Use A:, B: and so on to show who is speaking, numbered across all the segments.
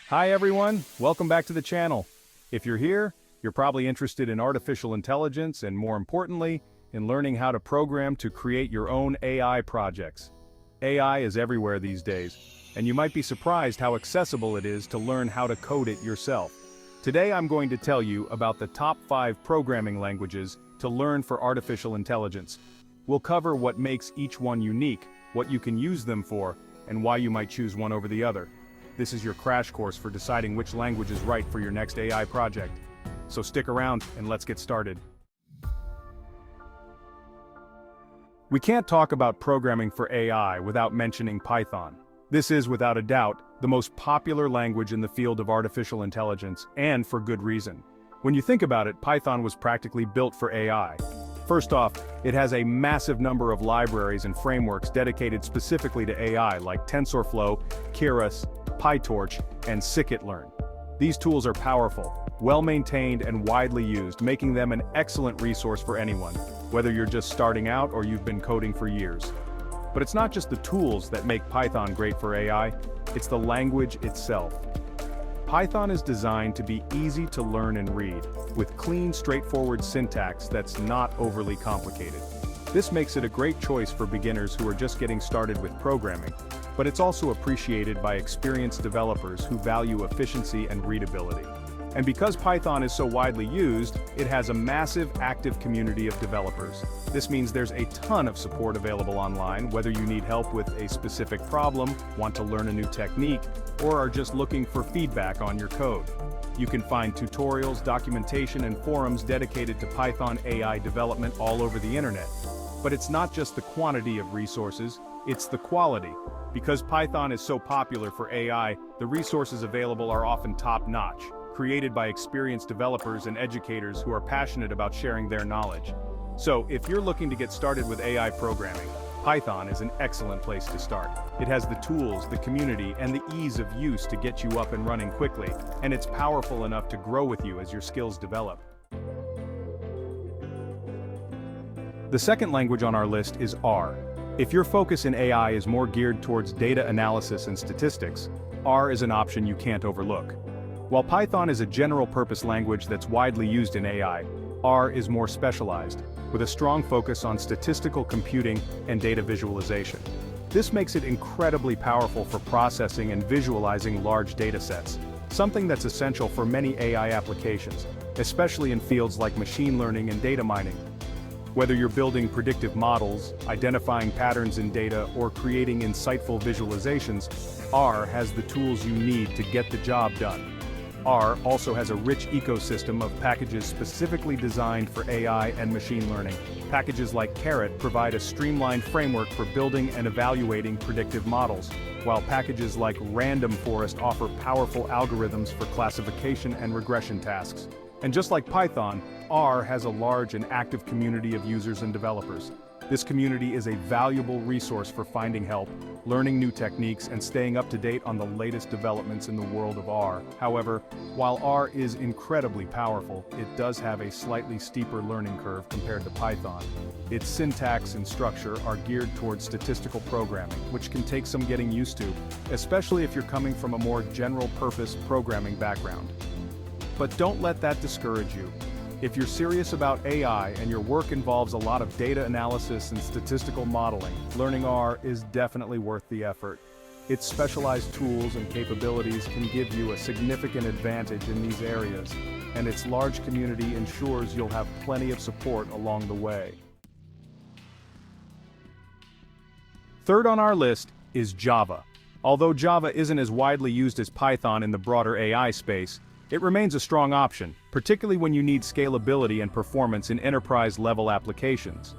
A: Hi everyone, welcome back to the channel. If you're here, you're probably interested in artificial intelligence and more importantly, in learning how to program to create your own AI projects. AI is everywhere these days, and you might be surprised how accessible it is to learn how to code it yourself. Today I'm going to tell you about the top 5 programming languages to learn for artificial intelligence. We'll cover what makes each one unique, what you can use them for, and why you might choose one over the other. This is your crash course for deciding which language is right for your next AI project. So stick around and let's get started. We can't talk about programming for AI without mentioning Python. This is, without a doubt, the most popular language in the field of artificial intelligence, and for good reason. When you think about it, Python was practically built for AI. First off, it has a massive number of libraries and frameworks dedicated specifically to AI like TensorFlow, Keras, PyTorch, and scikit-learn. These tools are powerful, well-maintained, and widely used, making them an excellent resource for anyone, whether you're just starting out or you've been coding for years. But it's not just the tools that make Python great for AI, it's the language itself. Python is designed to be easy to learn and read, with clean, straightforward syntax that's not overly complicated. This makes it a great choice for beginners who are just getting started with programming, but it's also appreciated by experienced developers who value efficiency and readability. And because Python is so widely used, it has a massive active community of developers. This means there's a ton of support available online, whether you need help with a specific problem, want to learn a new technique, or are just looking for feedback on your code. You can find tutorials, documentation, and forums dedicated to Python AI development all over the internet. But it's not just the quantity of resources, it's the quality. Because Python is so popular for AI, the resources available are often top-notch, created by experienced developers and educators who are passionate about sharing their knowledge. So, if you're looking to get started with AI programming, Python is an excellent place to start. It has the tools, the community, and the ease of use to get you up and running quickly, and it's powerful enough to grow with you as your skills develop. The second language on our list is R. If your focus in AI is more geared towards data analysis and statistics, R is an option you can't overlook. While Python is a general-purpose language that's widely used in AI, R is more specialized, with a strong focus on statistical computing and data visualization. This makes it incredibly powerful for processing and visualizing large datasets, something that's essential for many AI applications, especially in fields like machine learning and data mining. Whether you're building predictive models, identifying patterns in data, or creating insightful visualizations, R has the tools you need to get the job done. R also has a rich ecosystem of packages specifically designed for AI and machine learning. Packages like Caret provide a streamlined framework for building and evaluating predictive models, while packages like Random Forest offer powerful algorithms for classification and regression tasks. And just like Python, R has a large and active community of users and developers. This community is a valuable resource for finding help, learning new techniques, and staying up to date on the latest developments in the world of R. However, while R is incredibly powerful, it does have a slightly steeper learning curve compared to Python. Its syntax and structure are geared towards statistical programming, which can take some getting used to, especially if you're coming from a more general-purpose programming background. But don't let that discourage you. If you're serious about AI and your work involves a lot of data analysis and statistical modeling, learning R is definitely worth the effort. Its specialized tools and capabilities can give you a significant advantage in these areas, and its large community ensures you'll have plenty of support along the way. Third on our list is Java. Although Java isn't as widely used as Python in the broader AI space, it remains a strong option, particularly when you need scalability and performance in enterprise-level applications.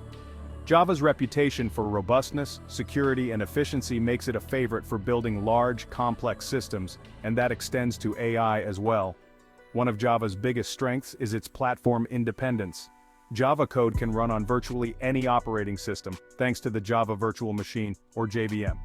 A: Java's reputation for robustness, security, and efficiency makes it a favorite for building large, complex systems, and that extends to AI as well. One of Java's biggest strengths is its platform independence. Java code can run on virtually any operating system, thanks to the Java Virtual Machine, or JVM.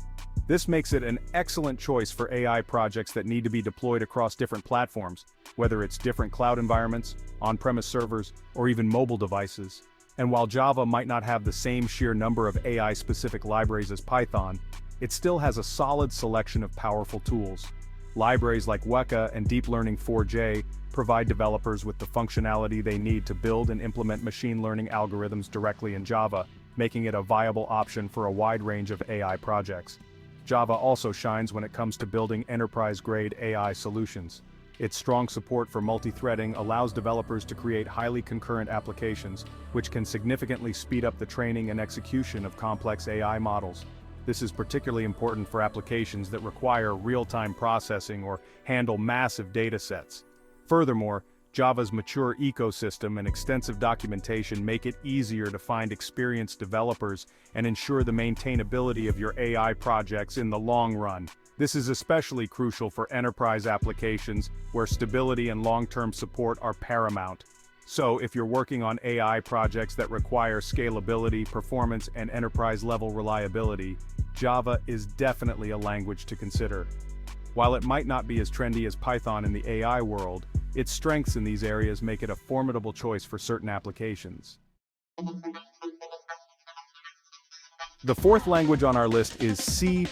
A: This makes it an excellent choice for AI projects that need to be deployed across different platforms, whether it's different cloud environments, on-premise servers, or even mobile devices. And while Java might not have the same sheer number of AI-specific libraries as Python, it still has a solid selection of powerful tools. Libraries like Weka and Deep Learning 4J provide developers with the functionality they need to build and implement machine learning algorithms directly in Java, making it a viable option for a wide range of AI projects. Java also shines when it comes to building enterprise-grade AI solutions. Its strong support for multi-threading allows developers to create highly concurrent applications, which can significantly speed up the training and execution of complex AI models. This is particularly important for applications that require real-time processing or handle massive data sets. Furthermore, Java's mature ecosystem and extensive documentation make it easier to find experienced developers and ensure the maintainability of your AI projects in the long run. This is especially crucial for enterprise applications where stability and long-term support are paramount. So, if you're working on AI projects that require scalability, performance, and enterprise-level reliability, Java is definitely a language to consider. While it might not be as trendy as Python in the AI world, its strengths in these areas make it a formidable choice for certain applications. The fourth language on our list is C++.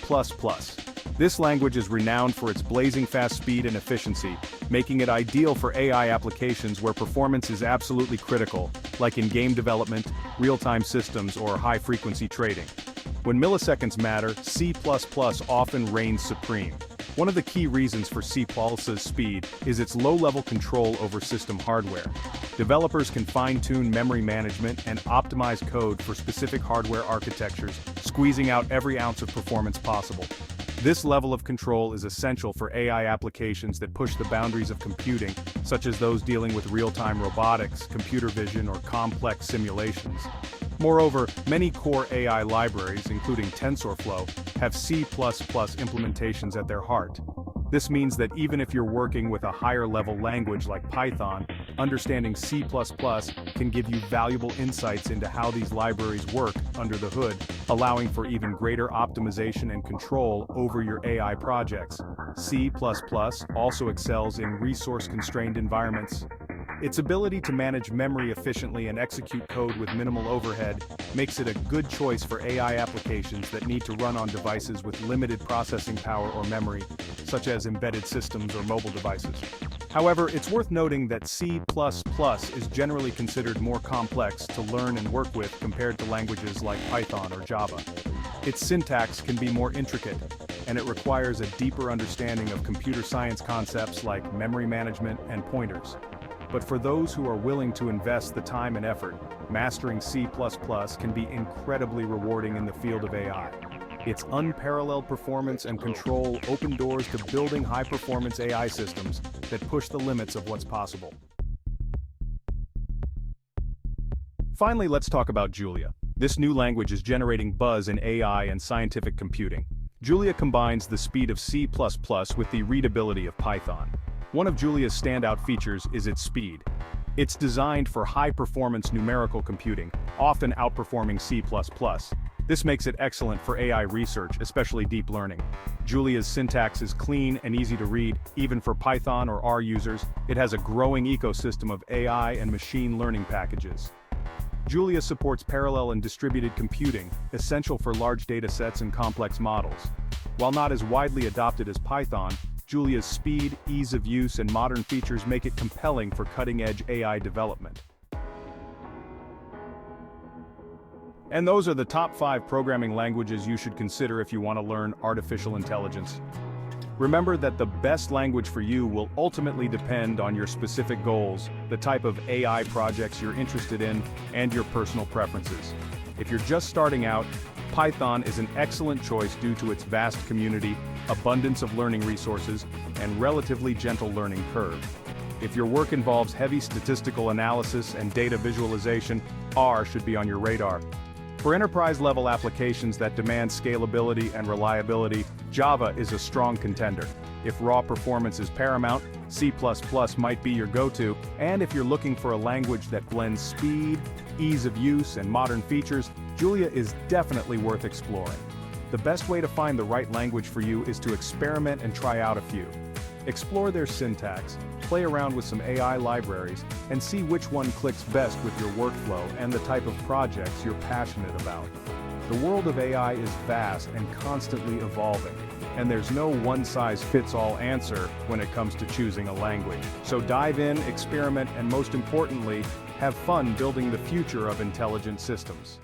A: This language is renowned for its blazing fast speed and efficiency, making it ideal for AI applications where performance is absolutely critical, like in game development, real-time systems, or high-frequency trading. When milliseconds matter, C++ often reigns supreme. One of the key reasons for C++'s speed is its low-level control over system hardware. Developers can fine-tune memory management and optimize code for specific hardware architectures, squeezing out every ounce of performance possible. This level of control is essential for AI applications that push the boundaries of computing, such as those dealing with real-time robotics, computer vision, or complex simulations. Moreover, many core AI libraries, including TensorFlow, have C++ implementations at their heart. This means that even if you're working with a higher-level language like Python, understanding C++ can give you valuable insights into how these libraries work under the hood, allowing for even greater optimization and control over your AI projects. C++ also excels in resource-constrained environments. Its ability to manage memory efficiently and execute code with minimal overhead makes it a good choice for AI applications that need to run on devices with limited processing power or memory, such as embedded systems or mobile devices. However, it's worth noting that C++ is generally considered more complex to learn and work with compared to languages like Python or Java. Its syntax can be more intricate, and it requires a deeper understanding of computer science concepts like memory management and pointers. But for those who are willing to invest the time and effort, mastering C++ can be incredibly rewarding in the field of AI. Its unparalleled performance and control open doors to building high-performance AI systems that push the limits of what's possible. Finally, let's talk about Julia. This new language is generating buzz in AI and scientific computing. Julia combines the speed of C++ with the readability of Python. One of Julia's standout features is its speed. It's designed for high-performance numerical computing, often outperforming C++. This makes it excellent for AI research, especially deep learning. Julia's syntax is clean and easy to read, even for Python or R users. It has a growing ecosystem of AI and machine learning packages. Julia supports parallel and distributed computing, essential for large datasets and complex models. While not as widely adopted as Python, Julia's speed, ease of use, and modern features make it compelling for cutting-edge AI development. And those are the top 5 programming languages you should consider if you want to learn artificial intelligence. Remember that the best language for you will ultimately depend on your specific goals, the type of AI projects you're interested in, and your personal preferences. If you're just starting out, Python is an excellent choice due to its vast community, abundance of learning resources, and relatively gentle learning curve. If your work involves heavy statistical analysis and data visualization, R should be on your radar. For enterprise-level applications that demand scalability and reliability, Java is a strong contender. If raw performance is paramount, C++ might be your go-to, and if you're looking for a language that blends speed, ease of use, and modern features, Julia is definitely worth exploring. The best way to find the right language for you is to experiment and try out a few. Explore their syntax, play around with some AI libraries, and see which one clicks best with your workflow and the type of projects you're passionate about. The world of AI is vast and constantly evolving, and there's no one-size-fits-all answer when it comes to choosing a language. So dive in, experiment, and most importantly, have fun building the future of intelligent systems.